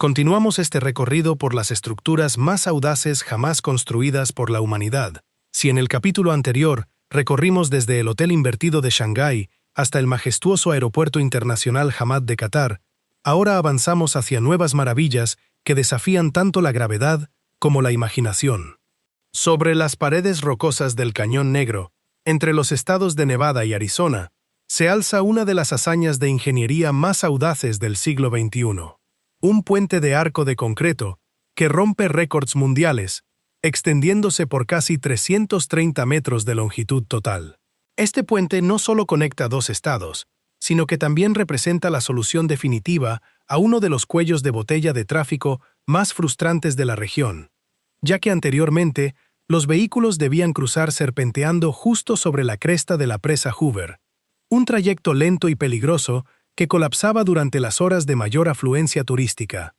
Continuamos este recorrido por las estructuras más audaces jamás construidas por la humanidad. Si en el capítulo anterior recorrimos desde el Hotel Invertido de Shanghái hasta el majestuoso Aeropuerto Internacional Hamad de Qatar, ahora avanzamos hacia nuevas maravillas que desafían tanto la gravedad como la imaginación. Sobre las paredes rocosas del Cañón Negro, entre los estados de Nevada y Arizona, se alza una de las hazañas de ingeniería más audaces del siglo XXI. Un puente de arco de concreto que rompe récords mundiales, extendiéndose por casi 330 metros de longitud total. Este puente no solo conecta dos estados, sino que también representa la solución definitiva a uno de los cuellos de botella de tráfico más frustrantes de la región, ya que anteriormente los vehículos debían cruzar serpenteando justo sobre la cresta de la presa Hoover, un trayecto lento y peligroso que colapsaba durante las horas de mayor afluencia turística.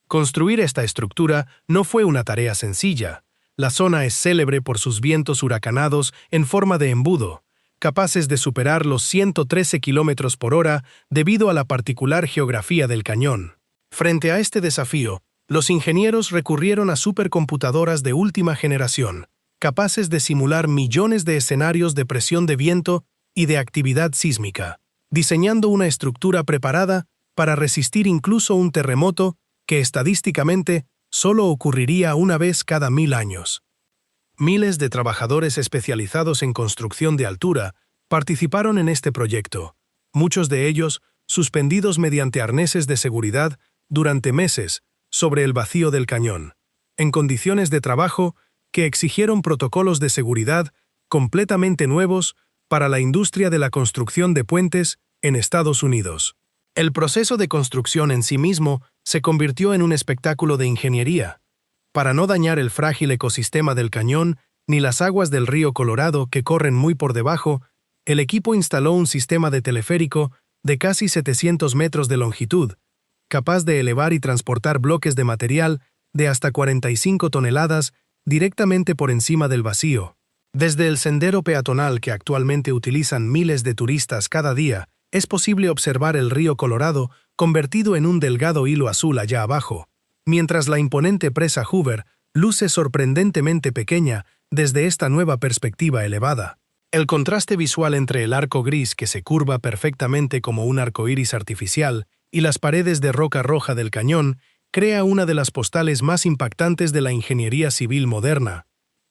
Construir esta estructura no fue una tarea sencilla. La zona es célebre por sus vientos huracanados en forma de embudo, capaces de superar los 113 km por hora debido a la particular geografía del cañón. Frente a este desafío, los ingenieros recurrieron a supercomputadoras de última generación, capaces de simular millones de escenarios de presión de viento y de actividad sísmica, diseñando una estructura preparada para resistir incluso un terremoto que estadísticamente solo ocurriría una vez cada 1000 años. Miles de trabajadores especializados en construcción de altura participaron en este proyecto, muchos de ellos suspendidos mediante arneses de seguridad durante meses sobre el vacío del cañón, en condiciones de trabajo que exigieron protocolos de seguridad completamente nuevos para la industria de la construcción de puentes en Estados Unidos. El proceso de construcción en sí mismo se convirtió en un espectáculo de ingeniería, para no dañar el frágil ecosistema del cañón ni las aguas del río Colorado que corren muy por debajo. El equipo instaló un sistema de teleférico de casi 700 metros de longitud, capaz de elevar y transportar bloques de material de hasta 45 toneladas directamente por encima del vacío. Desde el sendero peatonal que actualmente utilizan miles de turistas cada día, es posible observar el río Colorado convertido en un delgado hilo azul allá abajo, mientras la imponente presa Hoover luce sorprendentemente pequeña desde esta nueva perspectiva elevada. El contraste visual entre el arco gris que se curva perfectamente como un arcoíris artificial y las paredes de roca roja del cañón crea una de las postales más impactantes de la ingeniería civil moderna,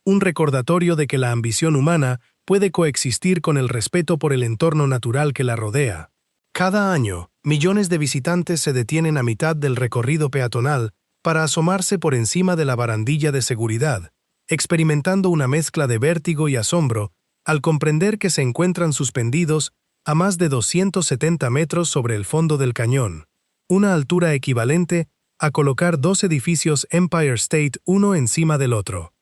un recordatorio de que la ambición humana puede coexistir con el respeto por el entorno natural que la rodea. Cada año, millones de visitantes se detienen a mitad del recorrido peatonal para asomarse por encima de la barandilla de seguridad, experimentando una mezcla de vértigo y asombro al comprender que se encuentran suspendidos a más de 270 metros sobre el fondo del cañón, una altura equivalente a colocar dos edificios Empire State uno encima del otro.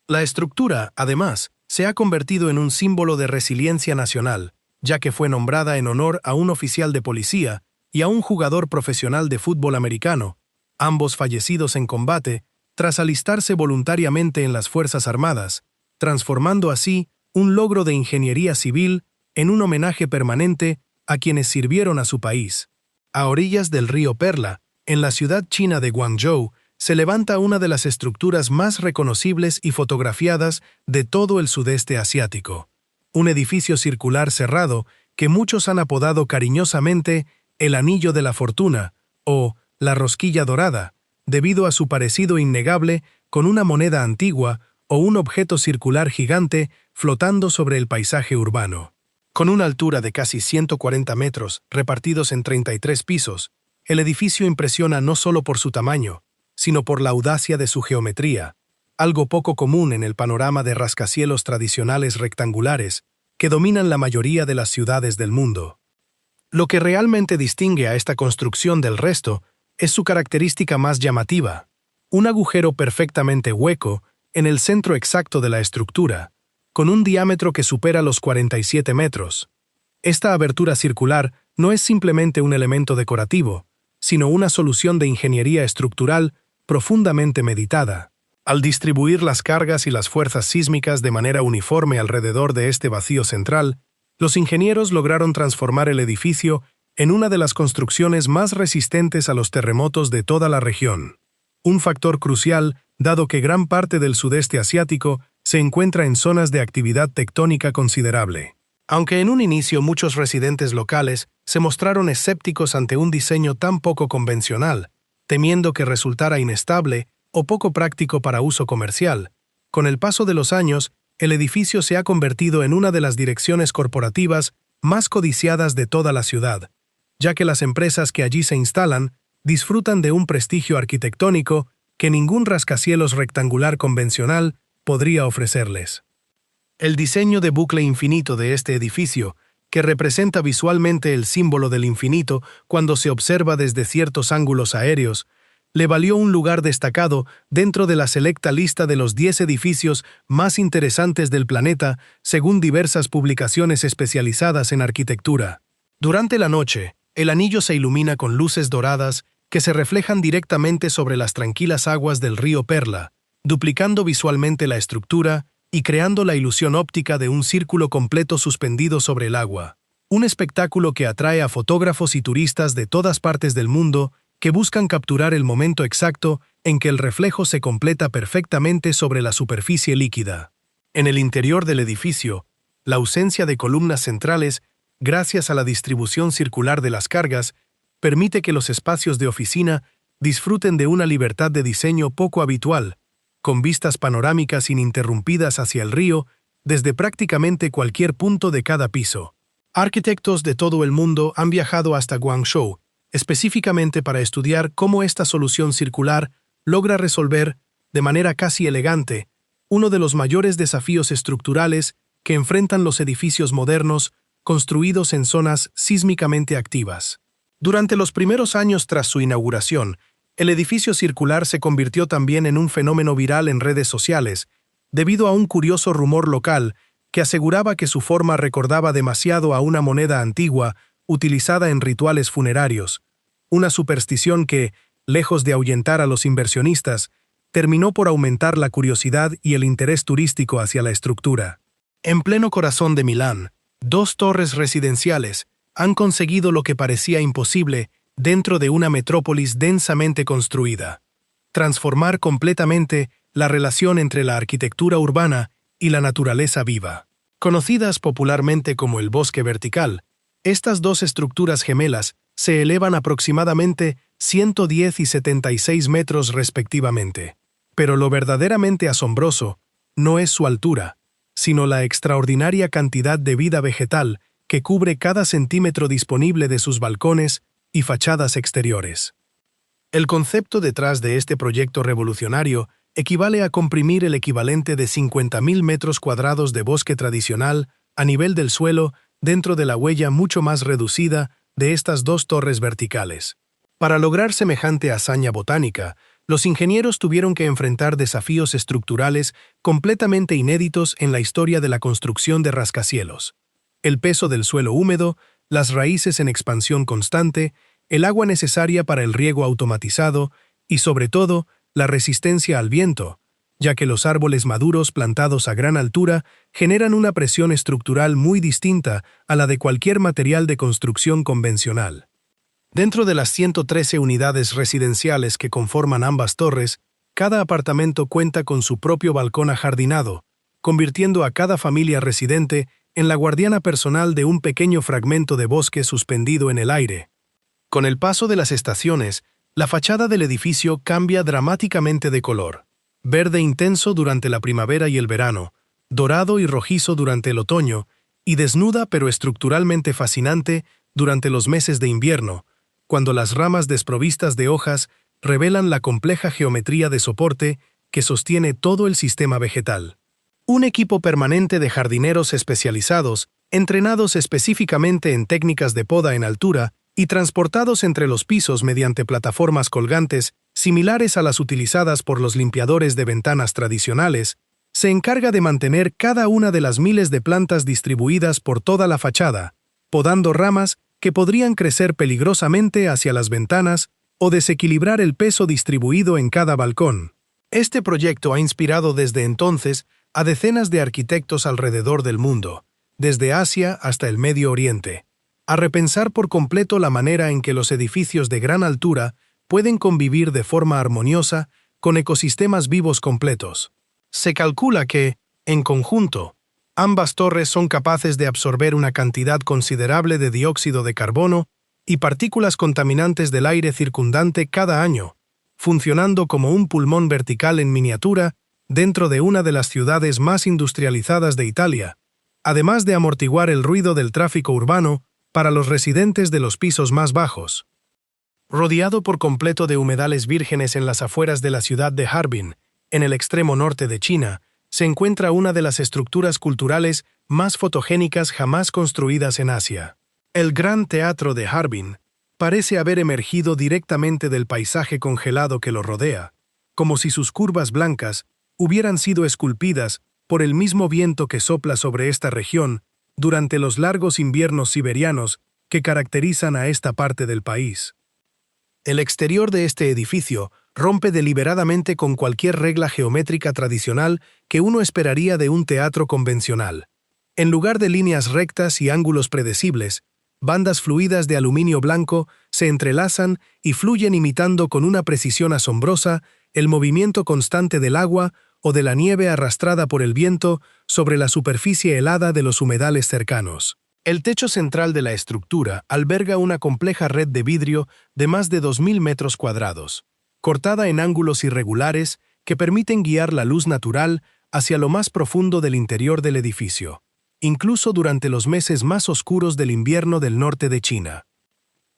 La estructura, además, se ha convertido en un símbolo de resiliencia nacional, ya que fue nombrada en honor a un oficial de policía y a un jugador profesional de fútbol americano, ambos fallecidos en combate tras alistarse voluntariamente en las Fuerzas Armadas, transformando así un logro de ingeniería civil en un homenaje permanente a quienes sirvieron a su país. A orillas del río Perla, en la ciudad china de Guangzhou, se levanta una de las estructuras más reconocibles y fotografiadas de todo el sudeste asiático. Un edificio circular cerrado que muchos han apodado cariñosamente el Anillo de la Fortuna o la Rosquilla Dorada, debido a su parecido innegable con una moneda antigua o un objeto circular gigante flotando sobre el paisaje urbano. Con una altura de casi 140 metros repartidos en 33 pisos, el edificio impresiona no solo por su tamaño, sino por la audacia de su geometría, algo poco común en el panorama de rascacielos tradicionales rectangulares que dominan la mayoría de las ciudades del mundo. Lo que realmente distingue a esta construcción del resto es su característica más llamativa, un agujero perfectamente hueco en el centro exacto de la estructura, con un diámetro que supera los 47 metros. Esta abertura circular no es simplemente un elemento decorativo, sino una solución de ingeniería estructural profundamente meditada. Al distribuir las cargas y las fuerzas sísmicas de manera uniforme alrededor de este vacío central, los ingenieros lograron transformar el edificio en una de las construcciones más resistentes a los terremotos de toda la región. Un factor crucial, dado que gran parte del sudeste asiático se encuentra en zonas de actividad tectónica considerable. Aunque en un inicio muchos residentes locales se mostraron escépticos ante un diseño tan poco convencional, temiendo que resultara inestable o poco práctico para uso comercial, con el paso de los años, el edificio se ha convertido en una de las direcciones corporativas más codiciadas de toda la ciudad, ya que las empresas que allí se instalan disfrutan de un prestigio arquitectónico que ningún rascacielos rectangular convencional podría ofrecerles. El diseño de bucle infinito de este edificio, que representa visualmente el símbolo del infinito cuando se observa desde ciertos ángulos aéreos, le valió un lugar destacado dentro de la selecta lista de los 10 edificios más interesantes del planeta, según diversas publicaciones especializadas en arquitectura. Durante la noche, el anillo se ilumina con luces doradas que se reflejan directamente sobre las tranquilas aguas del río Perla, duplicando visualmente la estructura y creando la ilusión óptica de un círculo completo suspendido sobre el agua. Un espectáculo que atrae a fotógrafos y turistas de todas partes del mundo que buscan capturar el momento exacto en que el reflejo se completa perfectamente sobre la superficie líquida. En el interior del edificio, la ausencia de columnas centrales, gracias a la distribución circular de las cargas, permite que los espacios de oficina disfruten de una libertad de diseño poco habitual, con vistas panorámicas ininterrumpidas hacia el río desde prácticamente cualquier punto de cada piso. Arquitectos de todo el mundo han viajado hasta Guangzhou, específicamente para estudiar cómo esta solución circular logra resolver, de manera casi elegante, uno de los mayores desafíos estructurales que enfrentan los edificios modernos construidos en zonas sísmicamente activas. Durante los primeros años tras su inauguración, el edificio circular se convirtió también en un fenómeno viral en redes sociales, debido a un curioso rumor local que aseguraba que su forma recordaba demasiado a una moneda antigua utilizada en rituales funerarios, una superstición que, lejos de ahuyentar a los inversionistas, terminó por aumentar la curiosidad y el interés turístico hacia la estructura. En pleno corazón de Milán, 2 torres residenciales han conseguido lo que parecía imposible dentro de una metrópolis densamente construida: transformar completamente la relación entre la arquitectura urbana y la naturaleza viva. Conocidas popularmente como el bosque vertical, estas 2 estructuras gemelas se elevan aproximadamente 110 y 76 metros respectivamente. Pero lo verdaderamente asombroso no es su altura, sino la extraordinaria cantidad de vida vegetal que cubre cada centímetro disponible de sus balcones y fachadas exteriores. El concepto detrás de este proyecto revolucionario equivale a comprimir el equivalente de 50.000 metros cuadrados de bosque tradicional a nivel del suelo dentro de la huella mucho más reducida de estas 2 torres verticales. Para lograr semejante hazaña botánica, los ingenieros tuvieron que enfrentar desafíos estructurales completamente inéditos en la historia de la construcción de rascacielos: el peso del suelo húmedo, las raíces en expansión constante, el agua necesaria para el riego automatizado y, sobre todo, la resistencia al viento, ya que los árboles maduros plantados a gran altura generan una presión estructural muy distinta a la de cualquier material de construcción convencional. Dentro de las 113 unidades residenciales que conforman ambas torres, cada apartamento cuenta con su propio balcón ajardinado, convirtiendo a cada familia residente en la guardiana personal de un pequeño fragmento de bosque suspendido en el aire. Con el paso de las estaciones, la fachada del edificio cambia dramáticamente de color: verde intenso durante la primavera y el verano, dorado y rojizo durante el otoño, y desnuda pero estructuralmente fascinante durante los meses de invierno, cuando las ramas desprovistas de hojas revelan la compleja geometría de soporte que sostiene todo el sistema vegetal. Un equipo permanente de jardineros especializados, entrenados específicamente en técnicas de poda en altura y transportados entre los pisos mediante plataformas colgantes similares a las utilizadas por los limpiadores de ventanas tradicionales, se encarga de mantener cada una de las miles de plantas distribuidas por toda la fachada, podando ramas que podrían crecer peligrosamente hacia las ventanas o desequilibrar el peso distribuido en cada balcón. Este proyecto ha inspirado desde entonces a decenas de arquitectos alrededor del mundo, desde Asia hasta el Medio Oriente, a repensar por completo la manera en que los edificios de gran altura pueden convivir de forma armoniosa con ecosistemas vivos completos. Se calcula que, en conjunto, ambas torres son capaces de absorber una cantidad considerable de dióxido de carbono y partículas contaminantes del aire circundante cada año, funcionando como un pulmón vertical en miniatura dentro de una de las ciudades más industrializadas de Italia, además de amortiguar el ruido del tráfico urbano para los residentes de los pisos más bajos. Rodeado por completo de humedales vírgenes en las afueras de la ciudad de Harbin, en el extremo norte de China, se encuentra una de las estructuras culturales más fotogénicas jamás construidas en Asia. El Gran Teatro de Harbin parece haber emergido directamente del paisaje congelado que lo rodea, como si sus curvas blancas hubieran sido esculpidas por el mismo viento que sopla sobre esta región durante los largos inviernos siberianos que caracterizan a esta parte del país. El exterior de este edificio rompe deliberadamente con cualquier regla geométrica tradicional que uno esperaría de un teatro convencional. En lugar de líneas rectas y ángulos predecibles, bandas fluidas de aluminio blanco se entrelazan y fluyen imitando con una precisión asombrosa el movimiento constante del agua o de la nieve arrastrada por el viento sobre la superficie helada de los humedales cercanos. El techo central de la estructura alberga una compleja red de vidrio de más de 2.000 metros cuadrados, cortada en ángulos irregulares que permiten guiar la luz natural hacia lo más profundo del interior del edificio, incluso durante los meses más oscuros del invierno del norte de China.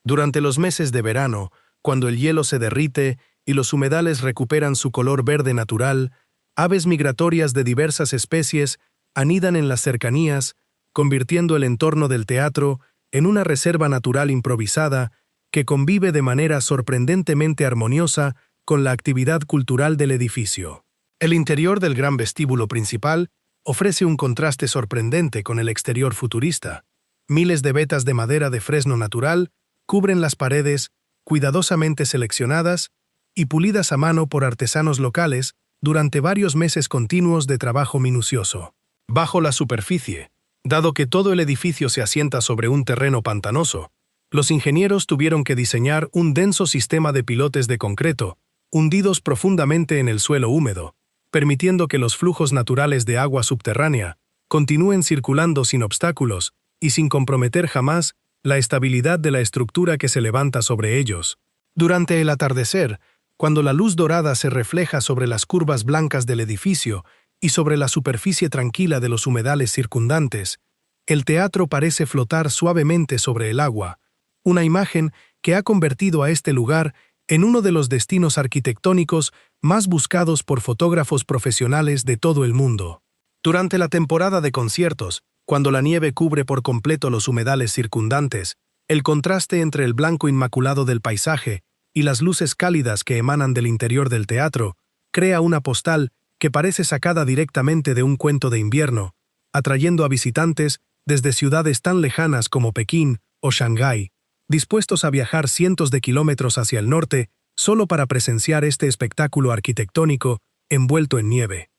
Durante los meses de verano, cuando el hielo se derrite y los humedales recuperan su color verde natural, aves migratorias de diversas especies anidan en las cercanías, convirtiendo el entorno del teatro en una reserva natural improvisada que convive de manera sorprendentemente armoniosa con la actividad cultural del edificio. El interior del gran vestíbulo principal ofrece un contraste sorprendente con el exterior futurista. Miles de vetas de madera de fresno natural cubren las paredes, cuidadosamente seleccionadas y pulidas a mano por artesanos locales durante varios meses continuos de trabajo minucioso. Bajo la superficie, dado que todo el edificio se asienta sobre un terreno pantanoso, los ingenieros tuvieron que diseñar un denso sistema de pilotes de concreto, hundidos profundamente en el suelo húmedo, permitiendo que los flujos naturales de agua subterránea continúen circulando sin obstáculos y sin comprometer jamás la estabilidad de la estructura que se levanta sobre ellos. Durante el atardecer, cuando la luz dorada se refleja sobre las curvas blancas del edificio y sobre la superficie tranquila de los humedales circundantes, el teatro parece flotar suavemente sobre el agua, una imagen que ha convertido a este lugar en uno de los destinos arquitectónicos más buscados por fotógrafos profesionales de todo el mundo. Durante la temporada de conciertos, cuando la nieve cubre por completo los humedales circundantes, el contraste entre el blanco inmaculado del paisaje y las luces cálidas que emanan del interior del teatro crea una postal que parece sacada directamente de un cuento de invierno, atrayendo a visitantes desde ciudades tan lejanas como Pekín o Shanghái, dispuestos a viajar cientos de kilómetros hacia el norte solo para presenciar este espectáculo arquitectónico envuelto en nieve.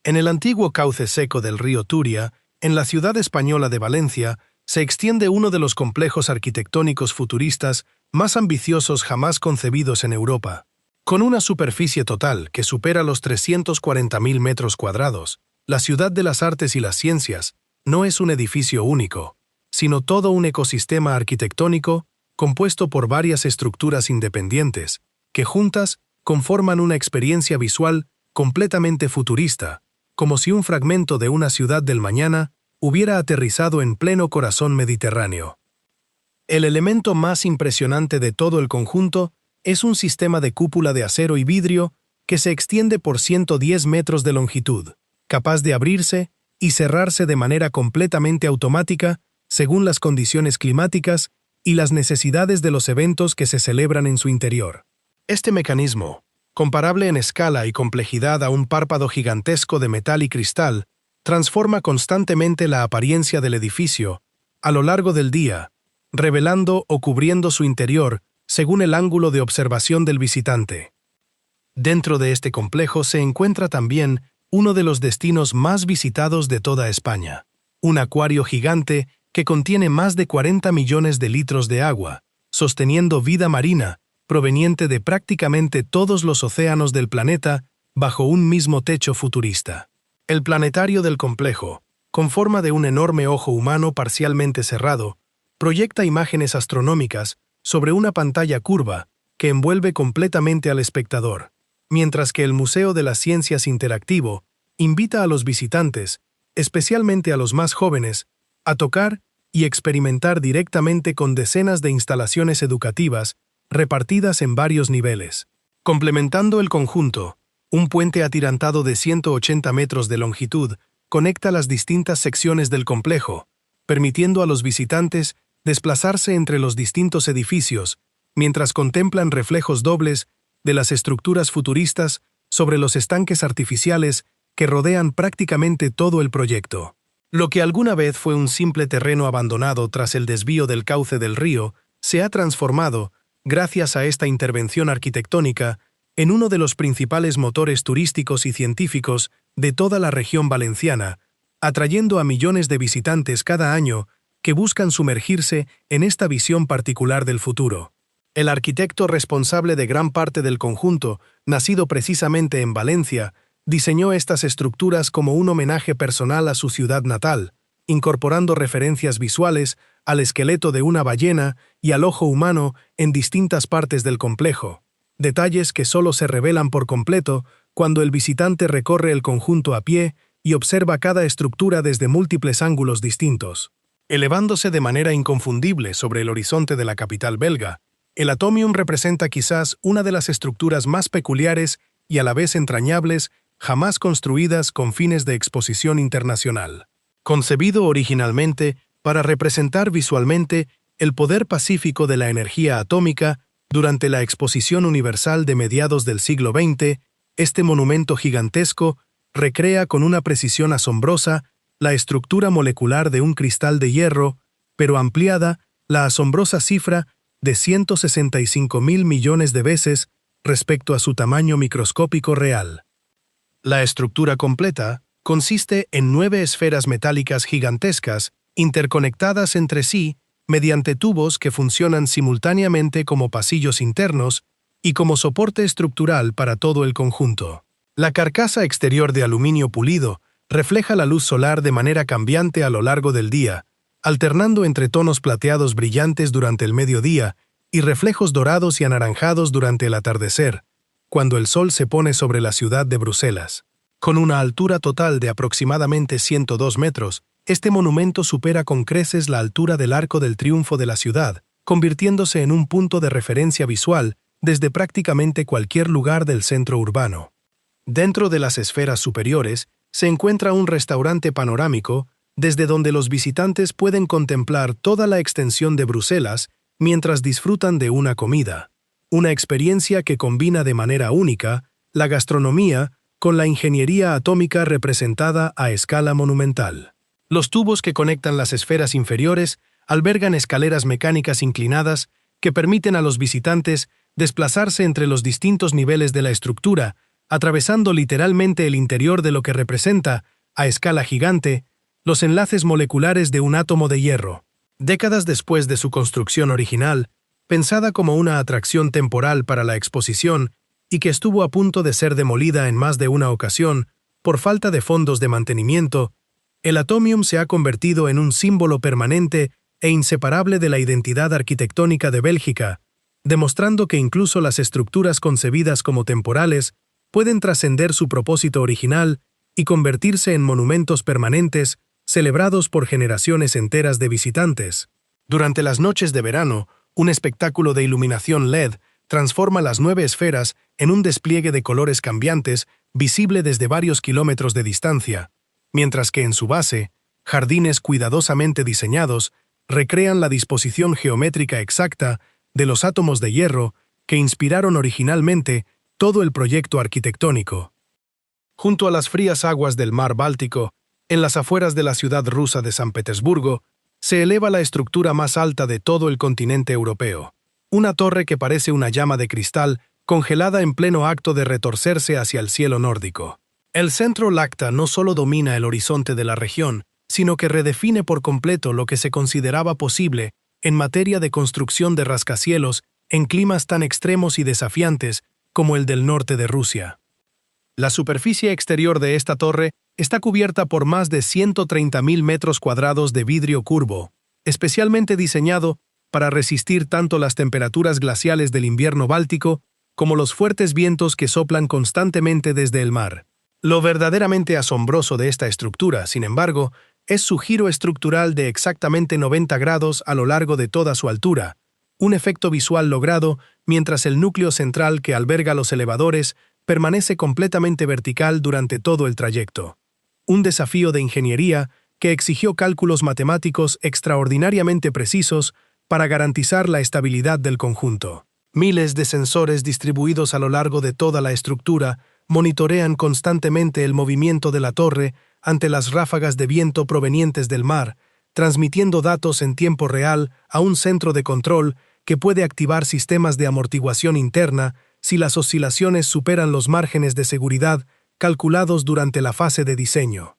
En el antiguo cauce seco del río Turia, en la ciudad española de Valencia, se extiende uno de los complejos arquitectónicos futuristas más ambiciosos jamás concebidos en Europa. Con una superficie total que supera los 340.000 metros cuadrados, la Ciudad de las Artes y las Ciencias no es un edificio único, sino todo un ecosistema arquitectónico compuesto por varias estructuras independientes, que juntas conforman una experiencia visual completamente futurista, como si un fragmento de una ciudad del mañana hubiera aterrizado en pleno corazón mediterráneo. El elemento más impresionante de todo el conjunto es un sistema de cúpula de acero y vidrio que se extiende por 110 metros de longitud, capaz de abrirse y cerrarse de manera completamente automática según las condiciones climáticas y las necesidades de los eventos que se celebran en su interior. Este mecanismo, comparable en escala y complejidad a un párpado gigantesco de metal y cristal, transforma constantemente la apariencia del edificio a lo largo del día, revelando o cubriendo su interior según el ángulo de observación del visitante. Dentro de este complejo se encuentra también uno de los destinos más visitados de toda España, un acuario gigante que contiene más de 40 millones de litros de agua, sosteniendo vida marina, proveniente de prácticamente todos los océanos del planeta, bajo un mismo techo futurista. El planetario del complejo, con forma de un enorme ojo humano parcialmente cerrado, proyecta imágenes astronómicas sobre una pantalla curva que envuelve completamente al espectador, mientras que el Museo de las Ciencias Interactivo invita a los visitantes, especialmente a los más jóvenes, a tocar y experimentar directamente con decenas de instalaciones educativas repartidas en varios niveles. Complementando el conjunto, un puente atirantado de 180 metros de longitud conecta las distintas secciones del complejo, permitiendo a los visitantes desplazarse entre los distintos edificios mientras contemplan reflejos dobles de las estructuras futuristas sobre los estanques artificiales que rodean prácticamente todo el proyecto. Lo que alguna vez fue un simple terreno abandonado tras el desvío del cauce del río, se ha transformado, gracias a esta intervención arquitectónica, en uno de los principales motores turísticos y científicos de toda la región valenciana, atrayendo a millones de visitantes cada año que buscan sumergirse en esta visión particular del futuro. El arquitecto responsable de gran parte del conjunto, nacido precisamente en Valencia, diseñó estas estructuras como un homenaje personal a su ciudad natal, incorporando referencias visuales al esqueleto de una ballena y al ojo humano en distintas partes del complejo, detalles que solo se revelan por completo cuando el visitante recorre el conjunto a pie y observa cada estructura desde múltiples ángulos distintos. Elevándose de manera inconfundible sobre el horizonte de la capital belga, el Atomium representa quizás una de las estructuras más peculiares y a la vez entrañables jamás construidas con fines de exposición internacional. Concebido originalmente para representar visualmente el poder pacífico de la energía atómica durante la Exposición Universal de mediados del siglo XX, este monumento gigantesco recrea con una precisión asombrosa la estructura molecular de un cristal de hierro, pero ampliada la asombrosa cifra de 165.000 millones de veces respecto a su tamaño microscópico real. La estructura completa consiste en 9 esferas metálicas gigantescas interconectadas entre sí mediante tubos que funcionan simultáneamente como pasillos internos y como soporte estructural para todo el conjunto. La carcasa exterior de aluminio pulido refleja la luz solar de manera cambiante a lo largo del día, alternando entre tonos plateados brillantes durante el mediodía y reflejos dorados y anaranjados durante el atardecer, cuando el sol se pone sobre la ciudad de Bruselas. Con una altura total de aproximadamente 102 metros, este monumento supera con creces la altura del Arco del Triunfo de la ciudad, convirtiéndose en un punto de referencia visual desde prácticamente cualquier lugar del centro urbano. Dentro de las esferas superiores se encuentra un restaurante panorámico desde donde los visitantes pueden contemplar toda la extensión de Bruselas mientras disfrutan de una comida, una experiencia que combina de manera única la gastronomía con la ingeniería atómica representada a escala monumental. Los tubos que conectan las esferas inferiores albergan escaleras mecánicas inclinadas que permiten a los visitantes desplazarse entre los distintos niveles de la estructura, atravesando literalmente el interior de lo que representa, a escala gigante, los enlaces moleculares de un átomo de hierro. Décadas después de su construcción original, pensada como una atracción temporal para la exposición y que estuvo a punto de ser demolida en más de una ocasión por falta de fondos de mantenimiento, el Atomium se ha convertido en un símbolo permanente e inseparable de la identidad arquitectónica de Bélgica, demostrando que incluso las estructuras concebidas como temporales pueden trascender su propósito original y convertirse en monumentos permanentes celebrados por generaciones enteras de visitantes. Durante las noches de verano, un espectáculo de iluminación LED transforma las 9 esferas en un despliegue de colores cambiantes visible desde varios kilómetros de distancia, mientras que en su base, jardines cuidadosamente diseñados recrean la disposición geométrica exacta de los átomos de hierro que inspiraron originalmente todo el proyecto arquitectónico. Junto a las frías aguas del mar Báltico, en las afueras de la ciudad rusa de San Petersburgo, se eleva la estructura más alta de todo el continente europeo, una torre que parece una llama de cristal congelada en pleno acto de retorcerse hacia el cielo nórdico. El centro Lacta no solo domina el horizonte de la región, sino que redefine por completo lo que se consideraba posible en materia de construcción de rascacielos en climas tan extremos y desafiantes como el del norte de Rusia. La superficie exterior de esta torre está cubierta por más de 130.000 metros cuadrados de vidrio curvo, especialmente diseñado para resistir tanto las temperaturas glaciales del invierno báltico como los fuertes vientos que soplan constantemente desde el mar. Lo verdaderamente asombroso de esta estructura, sin embargo, es su giro estructural de exactamente 90 grados a lo largo de toda su altura, un efecto visual logrado mientras el núcleo central que alberga los elevadores permanece completamente vertical durante todo el trayecto. Un desafío de ingeniería que exigió cálculos matemáticos extraordinariamente precisos para garantizar la estabilidad del conjunto. Miles de sensores distribuidos a lo largo de toda la estructura monitorean constantemente el movimiento de la torre ante las ráfagas de viento provenientes del mar, transmitiendo datos en tiempo real a un centro de control que puede activar sistemas de amortiguación interna si las oscilaciones superan los márgenes de seguridad calculados durante la fase de diseño.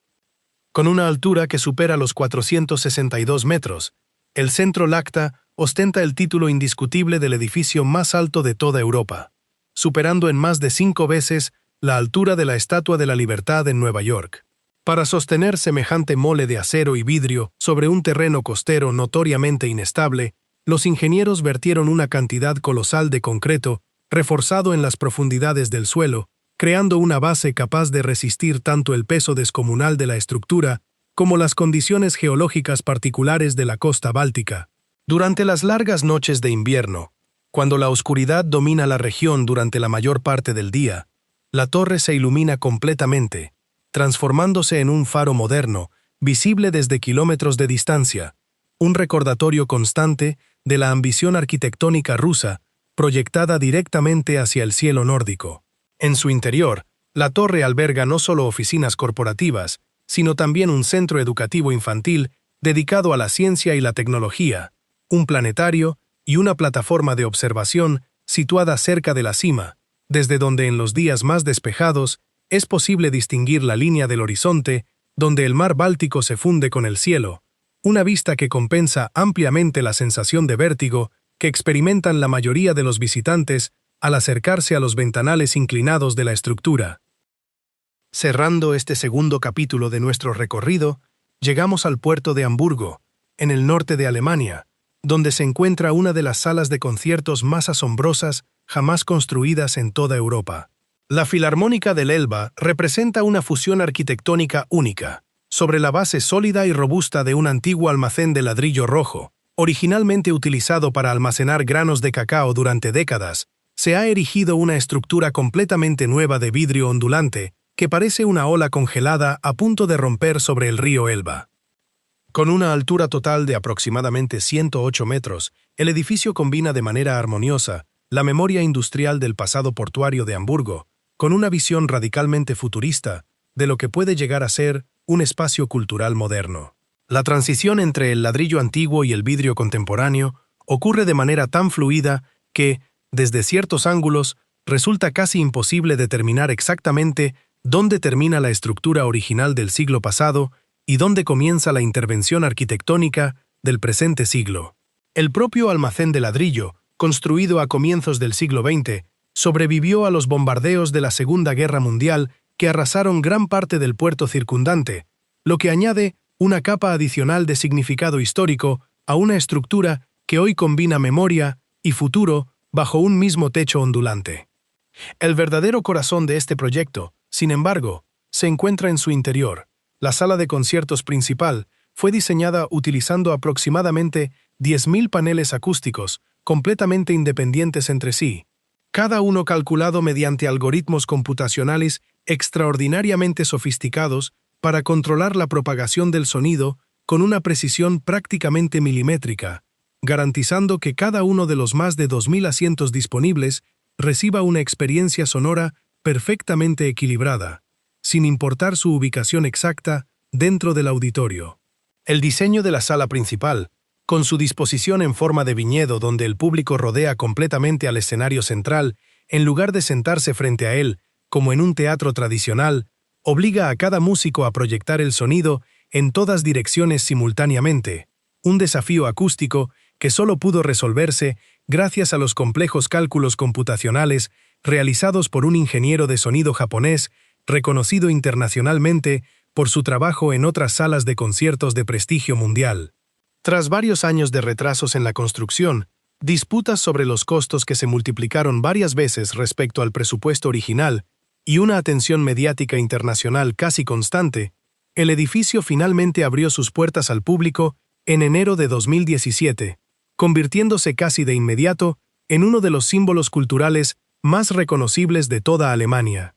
Con una altura que supera los 462 metros, el Centro Lacta ostenta el título indiscutible del edificio más alto de toda Europa, superando en más de 5 veces la altura de la Estatua de la Libertad en Nueva York. Para sostener semejante mole de acero y vidrio sobre un terreno costero notoriamente inestable, los ingenieros vertieron una cantidad colosal de concreto, reforzado en las profundidades del suelo, creando una base capaz de resistir tanto el peso descomunal de la estructura como las condiciones geológicas particulares de la costa báltica. Durante las largas noches de invierno, cuando la oscuridad domina la región durante la mayor parte del día, la torre se ilumina completamente, transformándose en un faro moderno, visible desde kilómetros de distancia, un recordatorio constante de la ambición arquitectónica rusa, proyectada directamente hacia el cielo nórdico. En su interior, la torre alberga no solo oficinas corporativas, sino también un centro educativo infantil dedicado a la ciencia y la tecnología, un planetario y una plataforma de observación situada cerca de la cima, desde donde en los días más despejados es posible distinguir la línea del horizonte donde el mar Báltico se funde con el cielo, una vista que compensa ampliamente la sensación de vértigo que experimentan la mayoría de los visitantes al acercarse a los ventanales inclinados de la estructura. Cerrando este segundo capítulo de nuestro recorrido, llegamos al puerto de Hamburgo, en el norte de Alemania, donde se encuentra una de las salas de conciertos más asombrosas jamás construidas en toda Europa. La Filarmónica del Elba representa una fusión arquitectónica única, sobre la base sólida y robusta de un antiguo almacén de ladrillo rojo, originalmente utilizado para almacenar granos de cacao durante décadas. Se ha erigido una estructura completamente nueva de vidrio ondulante que parece una ola congelada a punto de romper sobre el río Elba. Con una altura total de aproximadamente 108 metros, el edificio combina de manera armoniosa la memoria industrial del pasado portuario de Hamburgo, con una visión radicalmente futurista de lo que puede llegar a ser un espacio cultural moderno. La transición entre el ladrillo antiguo y el vidrio contemporáneo ocurre de manera tan fluida que, desde ciertos ángulos, resulta casi imposible determinar exactamente dónde termina la estructura original del siglo pasado y dónde comienza la intervención arquitectónica del presente siglo. El propio almacén de ladrillo, construido a comienzos del siglo XX, sobrevivió a los bombardeos de la Segunda Guerra Mundial que arrasaron gran parte del puerto circundante, lo que añade una capa adicional de significado histórico a una estructura que hoy combina memoria y futuro bajo un mismo techo ondulante. El verdadero corazón de este proyecto, sin embargo, se encuentra en su interior. La sala de conciertos principal fue diseñada utilizando aproximadamente 10.000 paneles acústicos, completamente independientes entre sí, cada uno calculado mediante algoritmos computacionales extraordinariamente sofisticados para controlar la propagación del sonido con una precisión prácticamente milimétrica, garantizando que cada uno de los más de 2.000 asientos disponibles reciba una experiencia sonora perfectamente equilibrada, sin importar su ubicación exacta dentro del auditorio. El diseño de la sala principal, con su disposición en forma de viñedo donde el público rodea completamente al escenario central, en lugar de sentarse frente a él, como en un teatro tradicional, obliga a cada músico a proyectar el sonido en todas direcciones simultáneamente, un desafío acústico que solo pudo resolverse gracias a los complejos cálculos computacionales realizados por un ingeniero de sonido japonés reconocido internacionalmente por su trabajo en otras salas de conciertos de prestigio mundial. Tras varios años de retrasos en la construcción, disputas sobre los costos que se multiplicaron varias veces respecto al presupuesto original y una atención mediática internacional casi constante, el edificio finalmente abrió sus puertas al público en enero de 2017, convirtiéndose casi de inmediato en uno de los símbolos culturales más reconocibles de toda Alemania.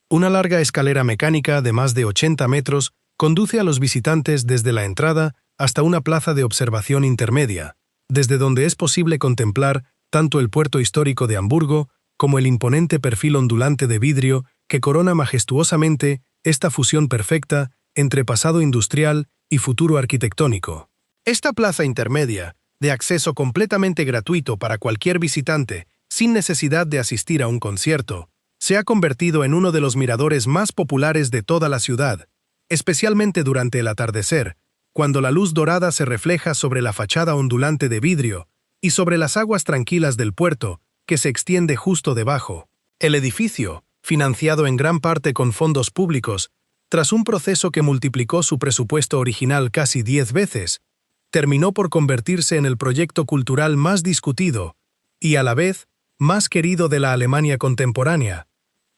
Una larga escalera mecánica de más de 80 metros conduce a los visitantes desde la entrada hasta una plaza de observación intermedia, desde donde es posible contemplar tanto el puerto histórico de Hamburgo como el imponente perfil ondulante de vidrio que corona majestuosamente esta fusión perfecta entre pasado industrial y futuro arquitectónico. Esta plaza intermedia, de acceso completamente gratuito para cualquier visitante, sin necesidad de asistir a un concierto, se ha convertido en uno de los miradores más populares de toda la ciudad, especialmente durante el atardecer, cuando la luz dorada se refleja sobre la fachada ondulante de vidrio y sobre las aguas tranquilas del puerto, que se extiende justo debajo. El edificio, financiado en gran parte con fondos públicos, tras un proceso que multiplicó su presupuesto original casi 10 veces, terminó por convertirse en el proyecto cultural más discutido y, a la vez, más querido de la Alemania contemporánea,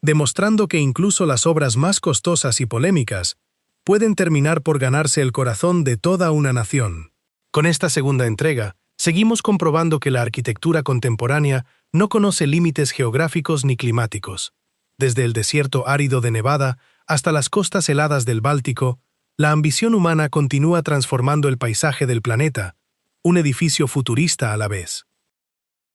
demostrando que incluso las obras más costosas y polémicas pueden terminar por ganarse el corazón de toda una nación. Con esta segunda entrega, seguimos comprobando que la arquitectura contemporánea no conoce límites geográficos ni climáticos. Desde el desierto árido de Nevada hasta las costas heladas del Báltico, la ambición humana continúa transformando el paisaje del planeta, un edificio futurista a la vez.